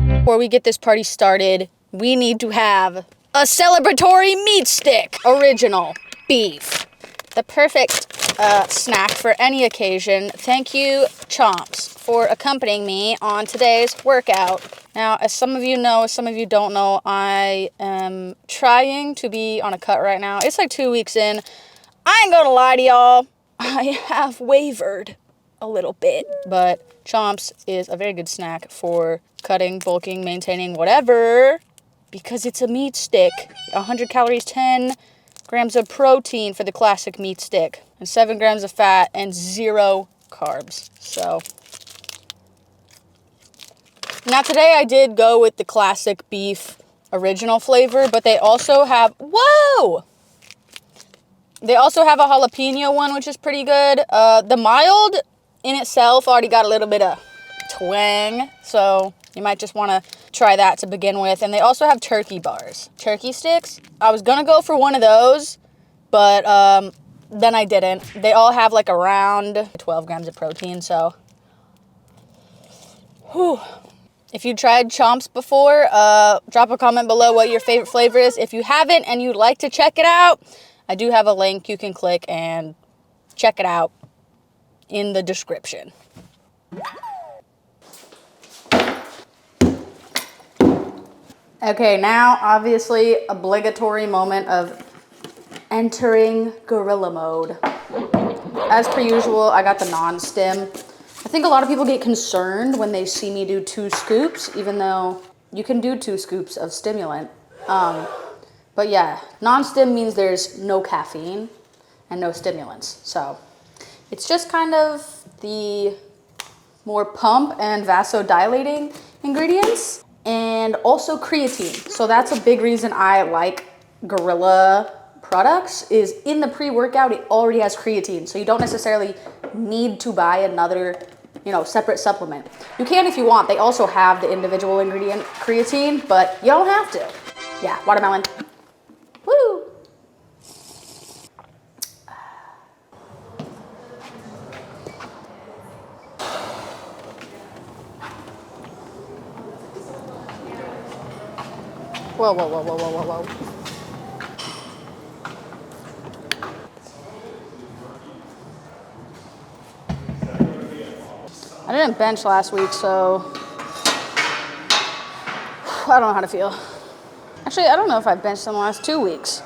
Before we get this party started, we need to have a celebratory meat stick. Original beef. The perfect snack for any occasion. Thank you, Chomps, for accompanying me on today's workout. Now, as some of you know, as some of you don't know, I am trying to be on a cut right now. It's like 2 weeks in. I ain't gonna lie to y'all. I have wavered a little bit, but Chomps is a very good snack for cutting, bulking, maintaining, whatever, because it's a meat stick. 100 calories, 10 grams of protein for the classic meat stick, and 7 grams of fat, and 0 carbs. So, now today I did go with the classic beef original flavor, but they also have, whoa! They also have a jalapeno one, which is pretty good. The mild in itself already got a little bit of twang, so you might just want to try that to begin with. And they also have turkey bars, turkey sticks. I was gonna go for one of those, but then I didn't. They all have like around 12 grams of protein, so whew. If you tried Chomps before, drop a comment below what your favorite flavor is. If you haven't and you'd like to check it out, I do have a link you can click and check it out in the description. Okay, now obviously obligatory moment of entering gorilla mode. As per usual, I got the non-stim. I think a lot of people get concerned when they see me do 2 scoops, even though you can do 2 scoops of stimulant. But yeah, non-stim means there's no caffeine and no stimulants. So it's just kind of the more pump and vasodilating ingredients, and also creatine. So that's a big reason I like Gorilla products, is in the pre-workout it already has creatine, so you don't necessarily need to buy another, separate supplement. You can if you want. They also have the individual ingredient creatine, but you don't have to. Yeah, watermelon. Woo! Whoa, whoa, whoa, whoa, whoa, whoa, whoa. I didn't bench last week, so I don't know how to feel. Actually, I don't know if I benched in the last 2 weeks.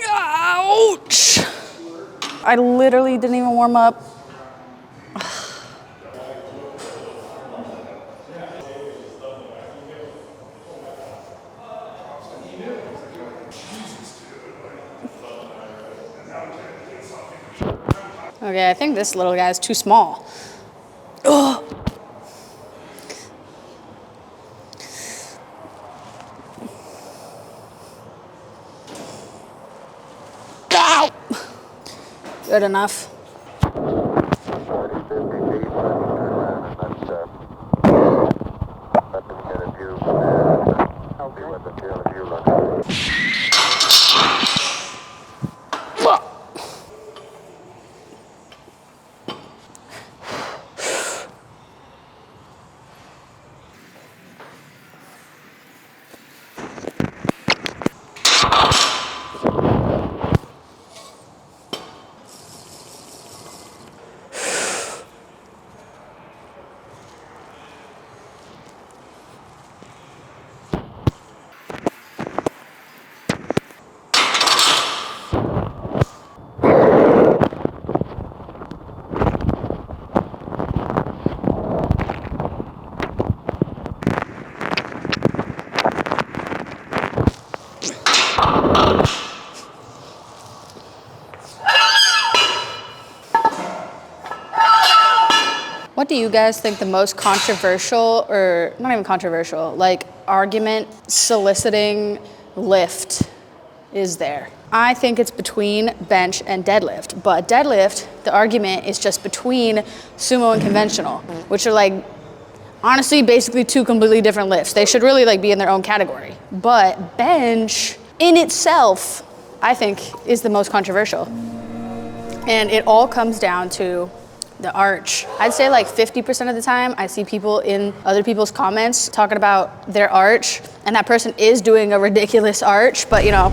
Ouch! I literally didn't even warm up. Okay, I think this little guy is too small. Ugh. Ow! Good enough. What do you guys think the most controversial, or not even controversial, like argument soliciting lift is there? I think it's between bench and deadlift, but deadlift, the argument is just between sumo and conventional, which are like Honestly, basically two completely different lifts. They should really like be in their own category. But bench in itself, I think, is the most controversial. And it all comes down to the arch. I'd say like 50% of the time I see people in other people's comments talking about their arch, and that person is doing a ridiculous arch, but you know,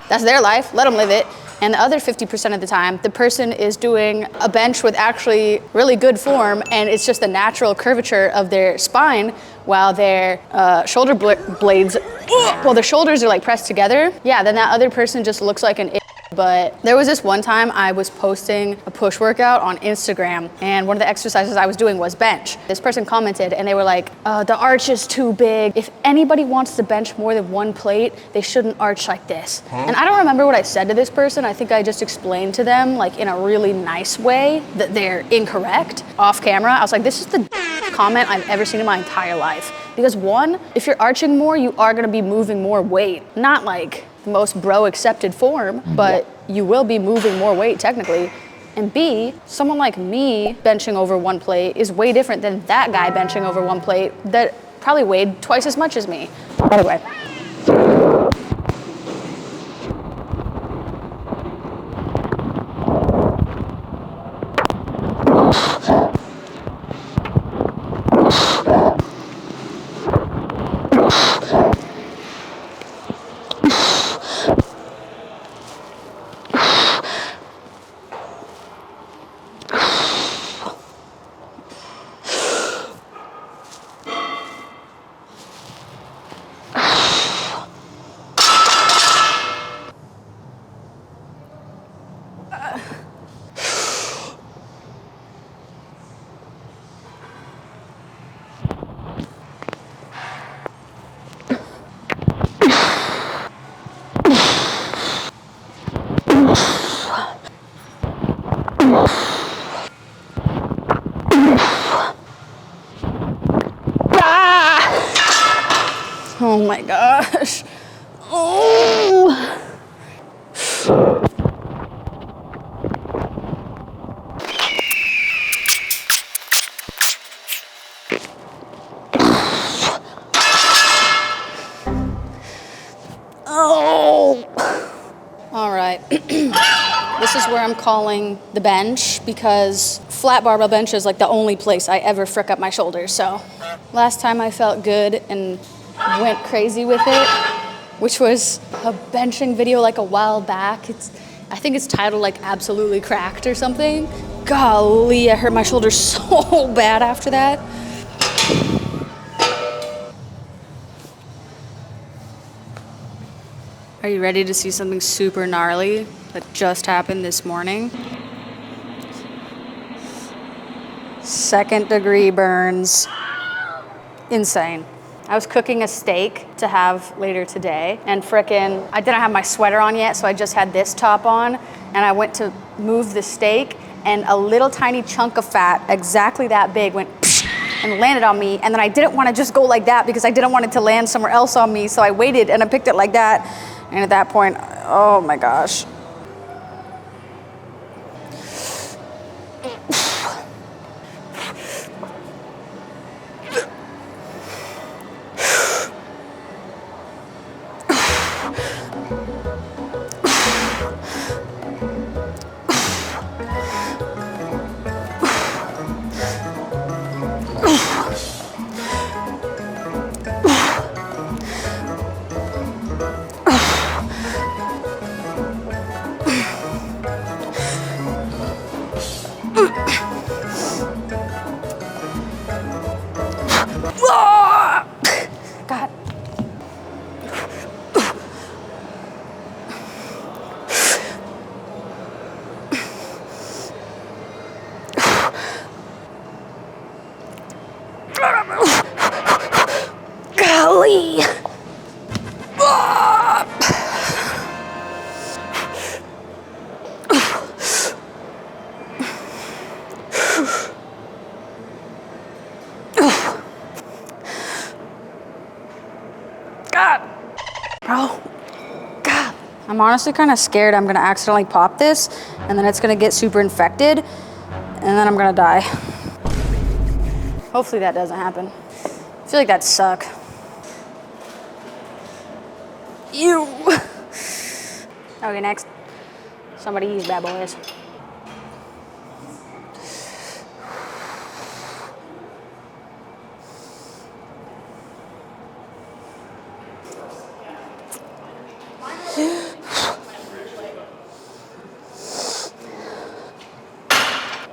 that's their life, let them live it. And the other 50% of the time, the person is doing a bench with actually really good form, and it's just the natural curvature of their spine while their shoulder blades, well, their shoulders are like pressed together. Yeah, then that other person just looks like an But there was this one time I was posting a push workout on Instagram, and one of the exercises I was doing was bench. This person commented and they were like, the arch is too big. If anybody wants to bench more than one plate, they shouldn't arch like this. And I don't remember what I said to this person. I think I just explained to them like in a really nice way that they're incorrect off camera. I was like, this is the comment I've ever seen in my entire life. Because one, if you're arching more, you are gonna be moving more weight. Not like the most bro accepted form, but you will be moving more weight technically. And B, someone like me benching over one plate is way different than that guy benching over one plate that probably weighed twice as much as me. Anyway. Oh my gosh. Oh. Oh. All right. This is where I'm calling the bench because flat barbell bench is like the only place I ever frick up my shoulders. So last time I felt good and went crazy with it, which was a benching video like a while back. I think it's titled like Absolutely Cracked or something. Golly, I hurt my shoulders so bad after that. Are you ready to see something super gnarly that just happened this morning? 2nd degree burns. Insane. I was cooking a steak to have later today, and frickin', I didn't have my sweater on yet, so I just had this top on, and I went to move the steak, and a little tiny chunk of fat, exactly that big, went psh, and landed on me, and then I didn't want to just go like that because I didn't want it to land somewhere else on me, so I waited and I picked it like that, and at that point, oh my gosh. God. Golly. God. Bro. God. I'm honestly kind of scared I'm gonna accidentally pop this and then it's gonna get super infected and then I'm gonna die. Hopefully that doesn't happen. I feel like that'd suck. Ew. Okay, next. Somebody use bad boys.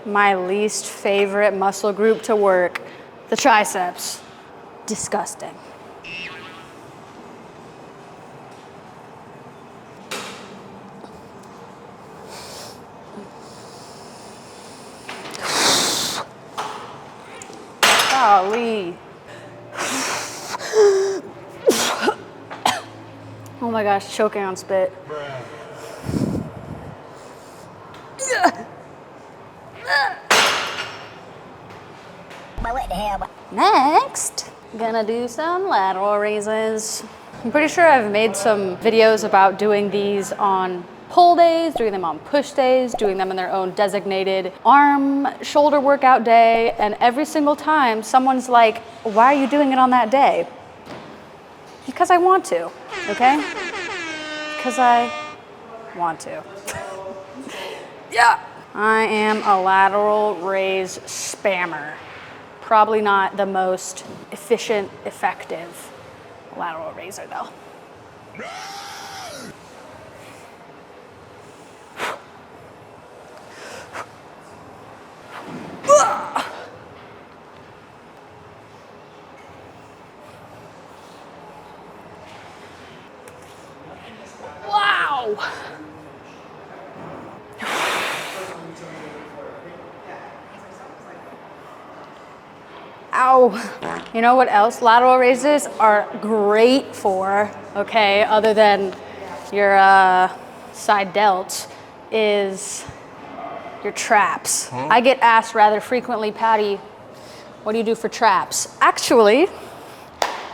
My least favorite muscle group to work, the triceps. Disgusting. Golly. Oh my gosh, choking on spit. Next, gonna do some lateral raises. I'm pretty sure I've made some videos about doing these on pull days, doing them on push days, doing them in their own designated arm shoulder workout day, and every single time someone's like, why are you doing it on that day? Because I want to, okay? Because I want to. Yeah. I am a lateral raise spammer. Probably not the most efficient, effective lateral raiser though. Wow. Ow. You know what else lateral raises are great for, okay, other than your side delts, is your traps. I get asked rather frequently, Patty, what do you do for traps? Actually,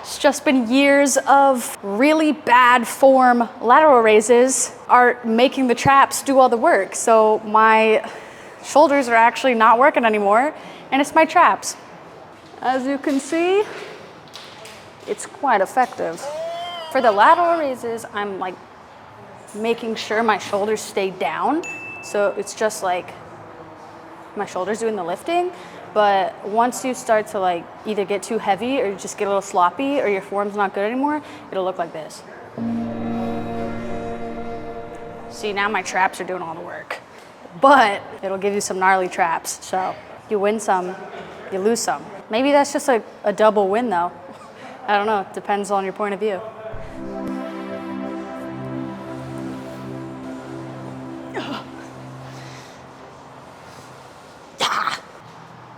it's just been years of really bad form lateral raises are making the traps do all the work. So my shoulders are actually not working anymore, and it's my traps. As you can see, it's quite effective. For the lateral raises, I'm like making sure my shoulders stay down. So it's just like my shoulders doing the lifting. But once you start to like either get too heavy or you just get a little sloppy or your form's not good anymore, it'll look like this. See, now my traps are doing all the work. But it'll give you some gnarly traps. So you win some, you lose some. Maybe that's just like a double win though. I don't know, it depends on your point of view.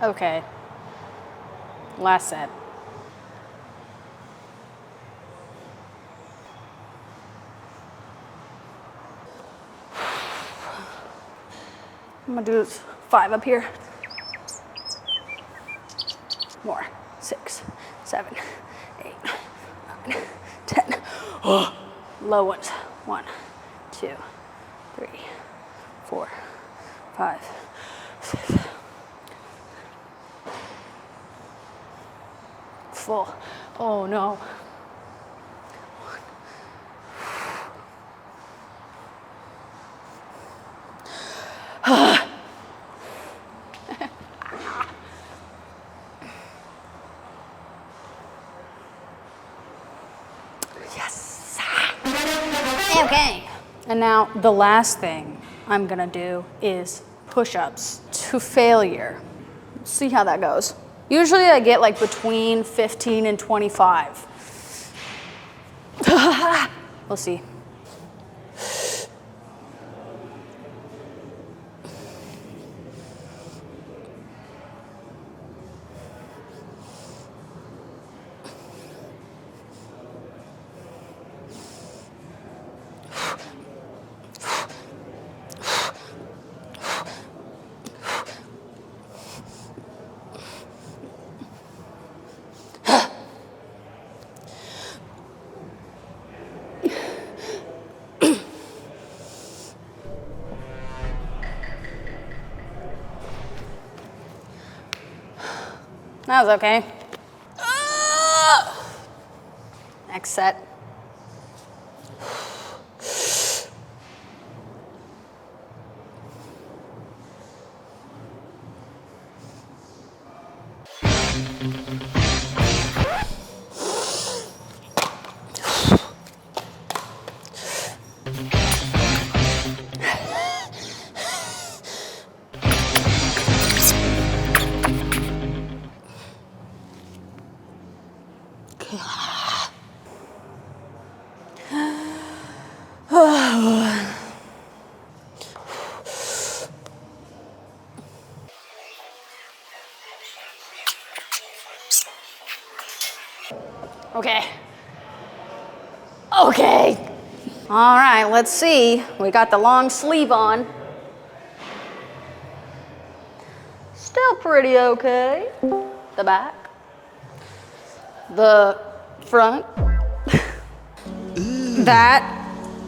Okay, last set. I'm gonna do 5 up here. More, 6, 7, 8, 9, 10. Oh. Low ones, 1, 2, 3, 4, 5, 6. Full. Oh no. Yes. Okay. And now the last thing I'm gonna do is push-ups to failure. Let's see how that goes. Usually I get like between 15 and 25. We'll see. That was okay. Next set. Okay. Okay. All right, let's see. We got the long sleeve on. Still pretty okay. The back. The front. That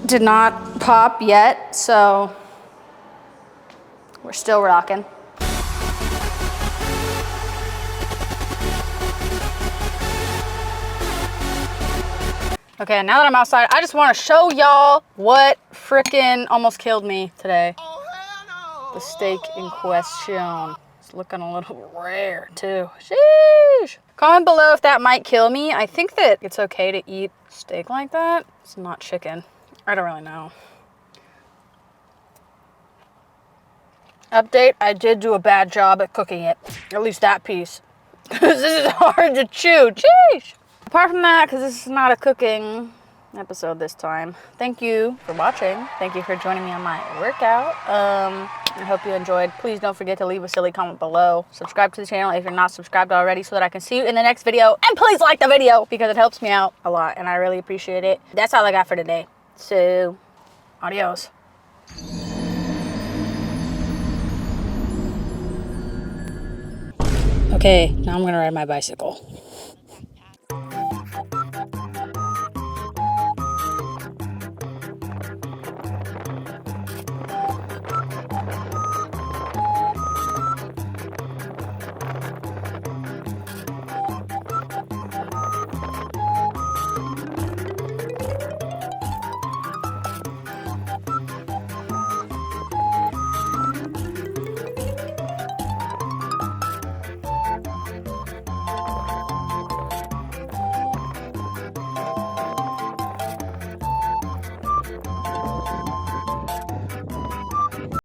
did not pop yet, so we're still rocking. Okay, now that I'm outside, I just want to show y'all what frickin' almost killed me today. The steak in question. It's looking a little rare too. Sheesh. Comment below if that might kill me. I think that it's okay to eat steak like that. It's not chicken. I don't really know. Update, I did do a bad job at cooking it. At least that piece. Because this is hard to chew. Sheesh. Apart from that, because this is not a cooking episode this time, thank you for watching. Thank you for joining me on my workout. I hope you enjoyed. Please don't forget to leave a silly comment below. Subscribe to the channel if you're not subscribed already so that I can see you in the next video. And please like the video because it helps me out a lot and I really appreciate it. That's all I got for today. So, adios. Okay, now I'm gonna ride my bicycle.